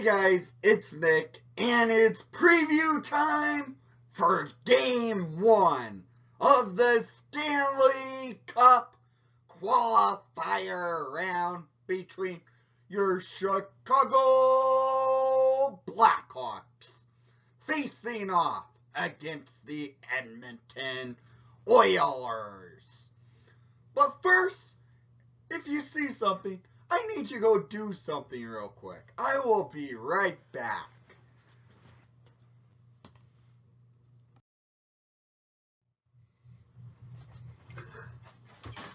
guys, it's Nick, and it's preview time for Game 1 of the Stanley Cup Qualifier round between your Chicago Blackhawks facing off against the Edmonton Oilers. But first, if you see something, I need you to go do something real quick. I will be right back.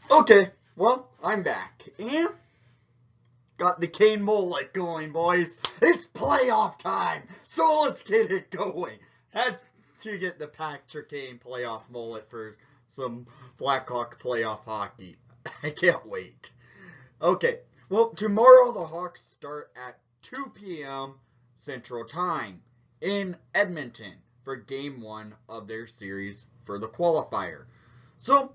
Okay, well, I'm back. And got the Kane mullet going, boys. It's playoff time, so let's get it going. That's to get the Patrick Kane playoff mullet for some Blackhawk playoff hockey. I can't wait. Okay. Well, tomorrow the Hawks start at 2 p.m. Central Time in Edmonton for Game 1 of their series for the qualifier. So,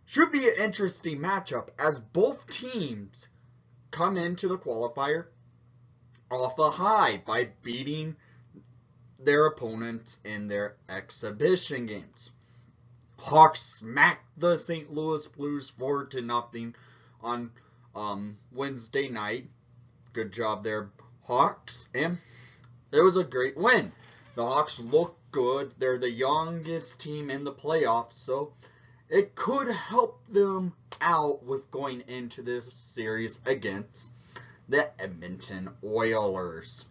should be an interesting matchup as both teams come into the qualifier off a high by beating their opponents in their exhibition games. Hawks smacked the St. Louis Blues 4-0 on Wednesday night. Good job there, Hawks. And it was a great win. The Hawks look good. They're the youngest team in the playoffs, so it could help them out with going into this series against the Edmonton Oilers.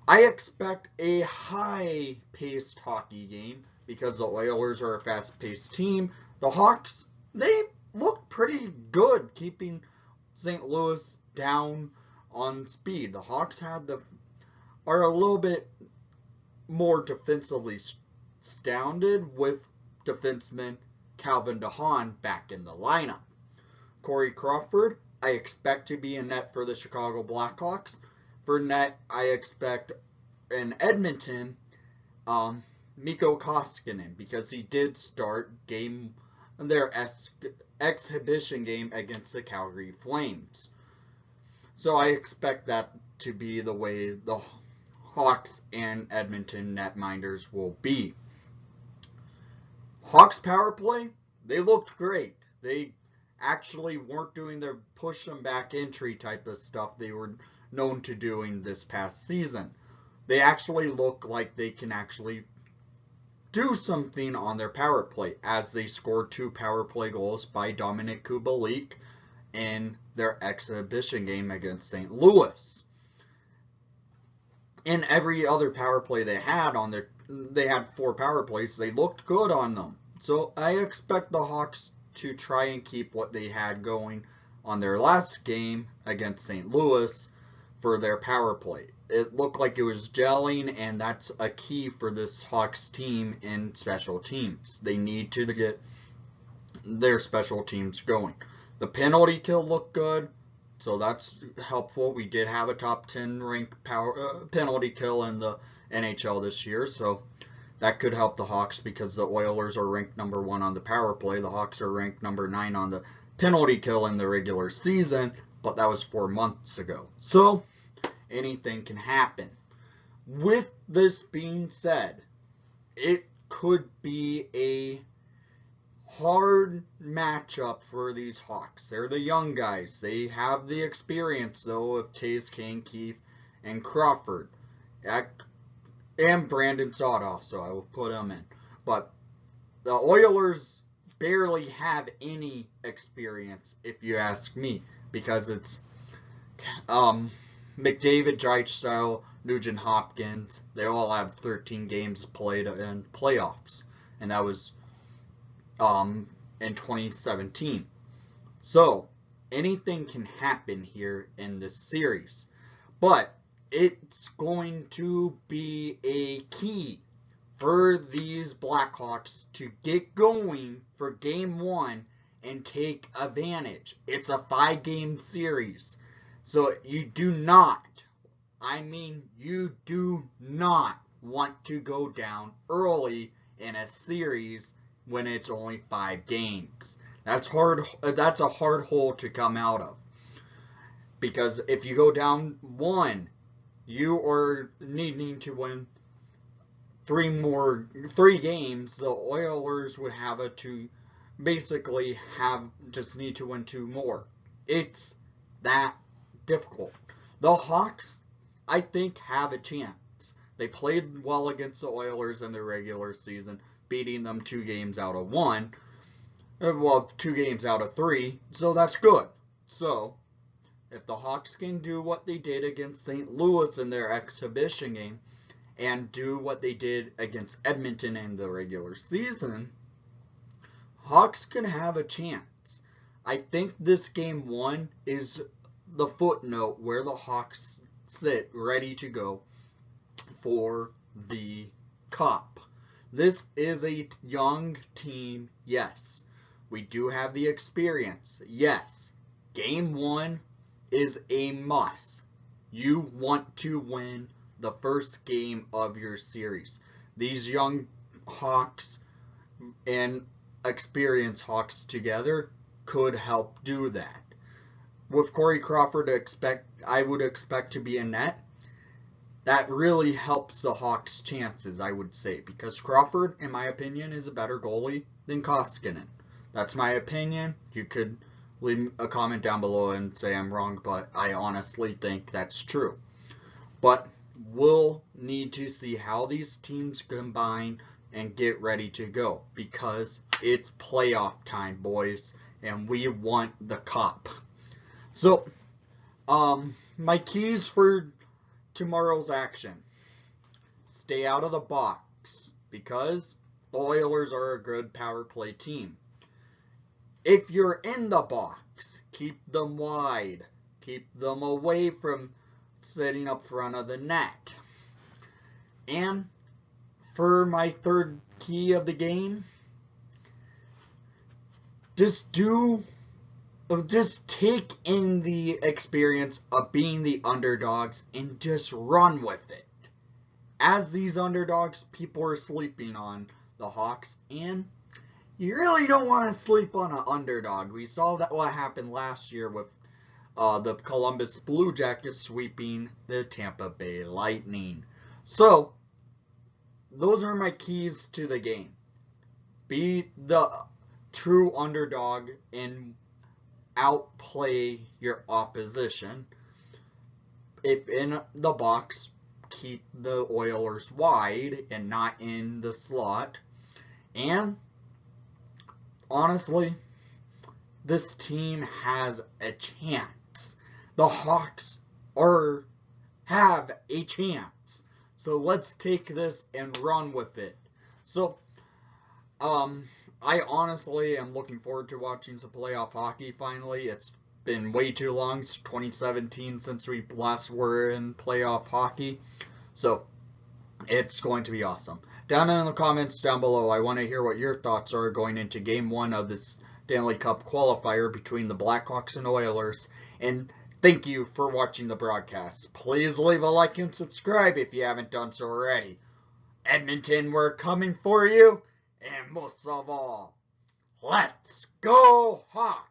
I expect a high-paced hockey game because the Oilers are a fast-paced team. The Hawks, they look pretty good keeping St. Louis down on speed. The Hawks are a little bit more defensively sounded with defenseman Calvin DeHaan back in the lineup. Corey Crawford, I expect to be in net for the Chicago Blackhawks. For net, I expect in Edmonton, Mikko Koskinen, because he did start their exhibition game against the Calgary Flames. So I expect that to be the way the Hawks and Edmonton netminders will be. Hawks power play, they looked great. They actually weren't doing their push them back entry type of stuff they were known to doing this past season. They actually look like they can actually do something on their power play, as they scored 2 power play goals by Dominik Kubalik in their exhibition game against St. Louis. In every other power play they had they had 4 power plays. They looked good on them. So I expect the Hawks to try and keep what they had going on their last game against St. Louis for their power play. It looked like it was gelling, and that's a key for this Hawks team in special teams. They need to get their special teams going. The penalty kill looked good, so that's helpful. We did have a top 10 ranked penalty kill in the NHL this year, so that could help the Hawks because the Oilers are ranked number 1 on the power play. The Hawks are ranked number 9 on the penalty kill in the regular season, but that was 4 months ago. So anything can happen. With this being said, it could be a hard matchup for these Hawks. They're the young guys. They have the experience, though, of Toews, Kane, Keith, and Crawford. And Brandon Saad also, I will put him in. But the Oilers barely have any experience, if you ask me, because it's McDavid, Draisaitl, Nugent Hopkins. They all have 13 games played in playoffs, and that was in 2017. So anything can happen here in this series, but it's going to be a key for these Blackhawks to get going for Game 1 and take advantage. It's a 5-game series. So you do not want to go down early in a series when it's only 5 games. That's a hard hole to come out of. Because if you go down 1, you are needing to win three games. The Oilers would have just need to win 2 more. It's that difficult. The Hawks, I think, have a chance. They played well against the Oilers in the regular season, beating them 2 games out of 1. Well, 2 games out of 3, so that's good. So, if the Hawks can do what they did against St. Louis in their exhibition game, and do what they did against Edmonton in the regular season, Hawks can have a chance. I think this game 1 is the footnote where the Hawks sit ready to go for the Cup. This is a young team, yes. We do have the experience, yes. Game 1 is a must. You want to win the first game of your series. These young Hawks and experienced Hawks together could help do that. With Corey Crawford, I would expect to be in net. That really helps the Hawks' chances, I would say, because Crawford, in my opinion, is a better goalie than Koskinen. That's my opinion. You could leave a comment down below and say I'm wrong, but I honestly think that's true. But we'll need to see how these teams combine and get ready to go, because it's playoff time, boys, and we want the Cup. So, my keys for tomorrow's action: stay out of the box, because the Oilers are a good power play team. If you're in the box, keep them wide. Keep them away from sitting up front of the net. And for my third key of the game, just take in the experience of being the underdogs and just run with it. As these underdogs, people are sleeping on the Hawks, and you really don't want to sleep on an underdog. We saw that what happened last year with the Columbus Blue Jackets sweeping the Tampa Bay Lightning. So, those are my keys to the game. Be the true underdog and outplay your opposition. If in the box, keep the Oilers wide and not in the slot. And honestly, this team has a chance. The Hawks have a chance. So let's take this and run with it. So, I honestly am looking forward to watching some playoff hockey finally. It's been way too long, it's 2017 since we last were in playoff hockey. So, it's going to be awesome. Down in the comments down below, I want to hear what your thoughts are going into Game 1 of this Stanley Cup Qualifier between the Blackhawks and Oilers. And thank you for watching the broadcast. Please leave a like and subscribe if you haven't done so already. Edmonton, we're coming for you. And most of all, let's go Hawks!